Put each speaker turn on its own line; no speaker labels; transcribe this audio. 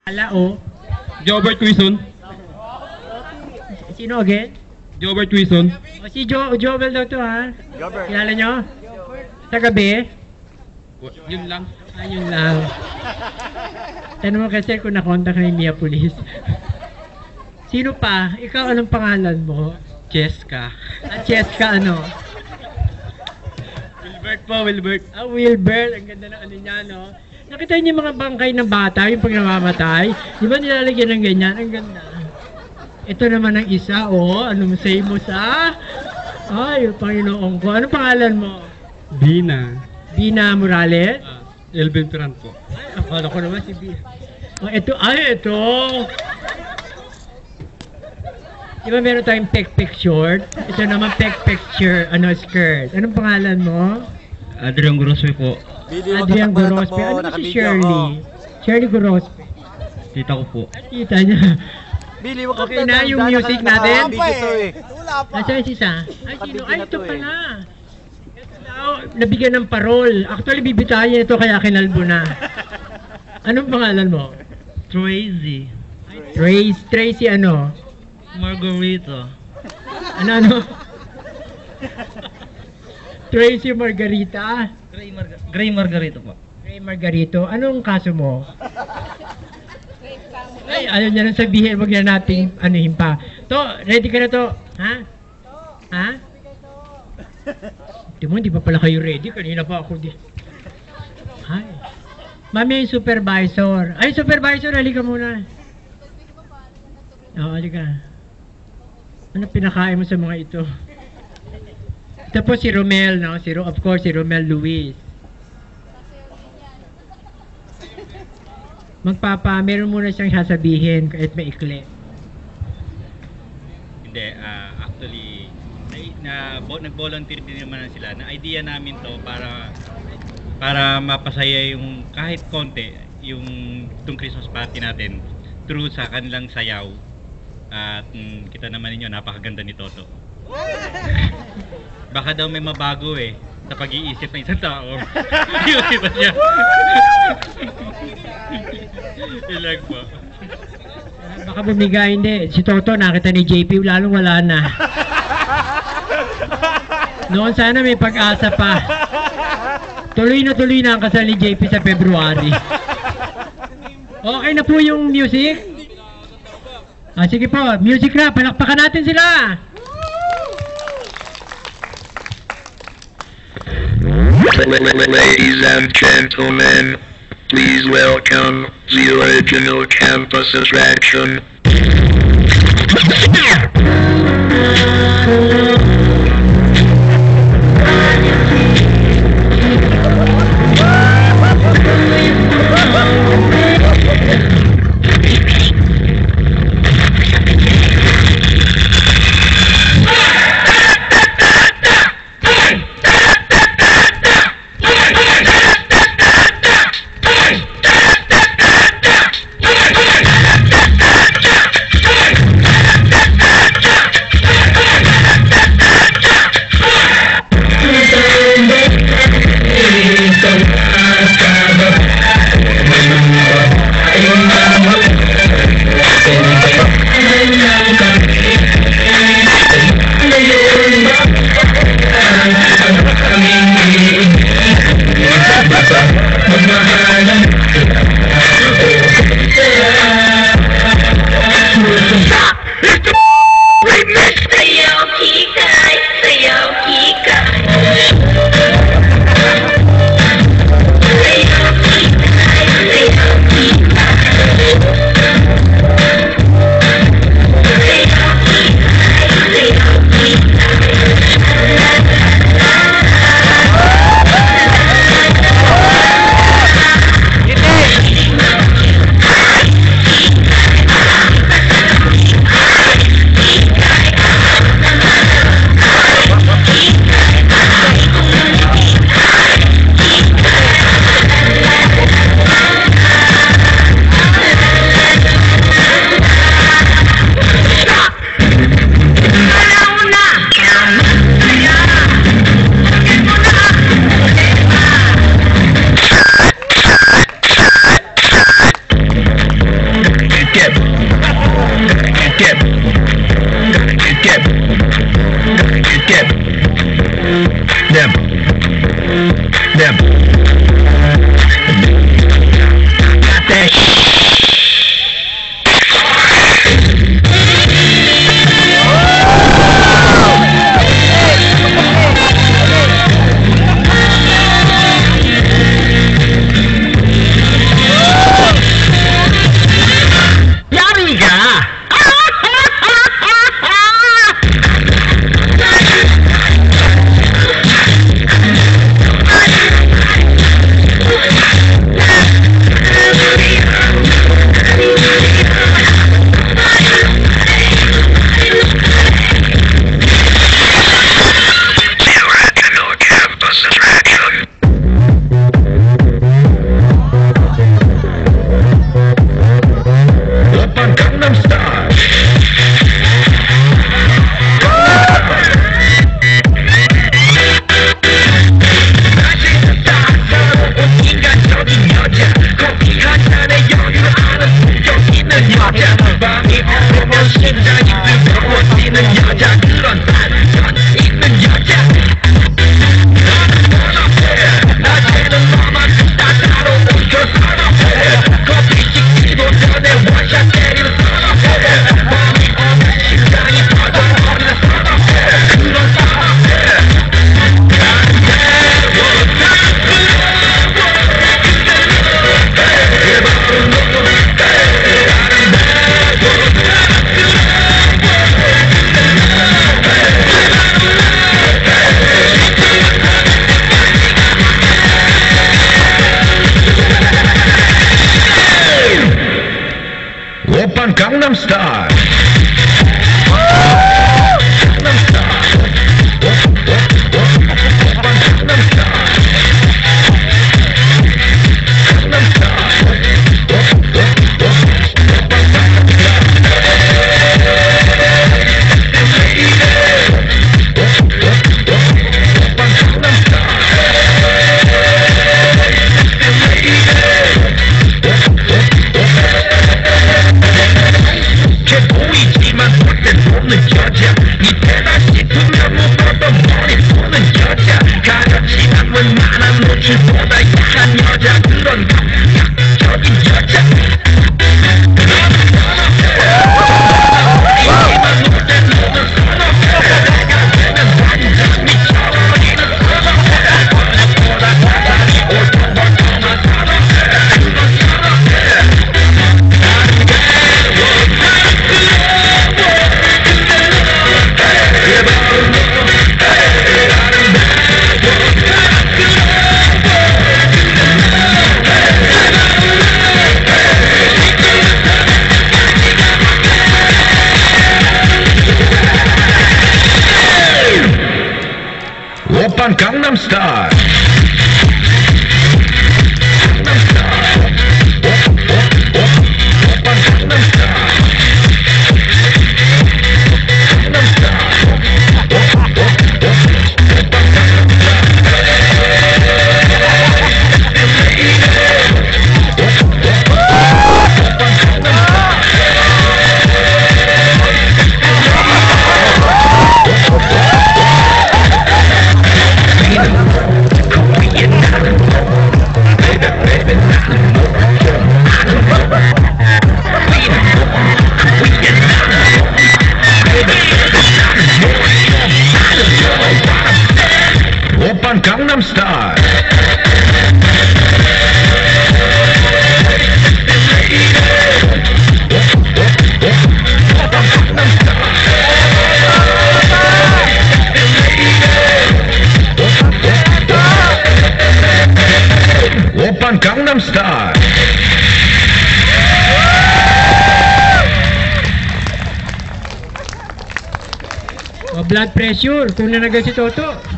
Ala o.
Jobert Quizon.
Sino again?
Jobert Quizon.
O, si Jovel daw to ha.
Jobert.
Kilala nyo? Sa gabi?
Yun lang.
Ayun lang. Tanong mo kasi kung nakontak ni Mia Police. Sino pa? Ikaw anong pangalan mo?
Cheska.
Cheska ano?
Wilbert po, Wilbert.
Wilbert. Ang ganda ng ano niya, no? Nakita niyo yung mga bangkay ng bata, yung pag namamatay? Di ba nilalagyan ng ganyan? Ang ganda. Ito naman ang isa, Anong say mo sa? Ay, Panginoon ko. Anong pangalan mo?
Bina.
Bina Morales?
Elvin Turan po.
Ay, akala ko naman si Bina. Ito. Di ba meron tayong pek-pek short? Ito naman pek-pek skirt. Anong pangalan mo?
Adrian Grospe po.
Adrian Gorospe. Ano si Shirley? Shirley Gorospe.
Tita ko po.
Tita niya.
Billy, wag
Okay na yung music natin.
Wala pa.
Nasaan si Sa? Ay, sino? Ay, ito pala. Ito daw, nabigyan ng parol. Actually, bibitayin ito kaya kinalbo na. Anong pangalan mo?
Tracy.
Tracy ano?
Margarita.
Ano? Tracy Margarita.
Gray Margarita po.
Ray Margarito. Anong kaso mo? Ay, ayaw niya nang sabihin. Huwag na nating anuhin pa. To, ready ka na to? Ha? Ha? Di mo, hindi pa pala kayo ready. Kanina pa ako di. Ay. Mami, yung supervisor. Ay, supervisor, halika muna. Oo, halika. Ano pinakain mo sa mga ito? Ito po si Romel, no? Of course, si Romel Luis. Meron muna siyang sasabihin kahit may ikli.
Hindi, actually, nag-volunteer din naman sila. Na idea namin to para mapasaya yung kahit konti yung itong Christmas party natin through sa kanilang sayaw. At kita naman ninyo, napakaganda ni Toto. Baka daw may mabago sa pag-iisip ng isang tao. Yung iba niya. Ilag po.
Baka bumigay, hindi. Si Toto nakita ni JP, lalong wala na. Noon sana may pag-asa pa. Tuloy na ang kasal ni JP sa February. Okay na po yung music? Sige po, music na. Palakpakan natin sila.
Ladies and gentlemen, please welcome the original campus attraction.
Oppan Gangnam Style. Oppan Gangnam Style. Oppan Gangnam Style. Oppan Gangnam Style.
O, blood pressure, kung nanagal si Toto.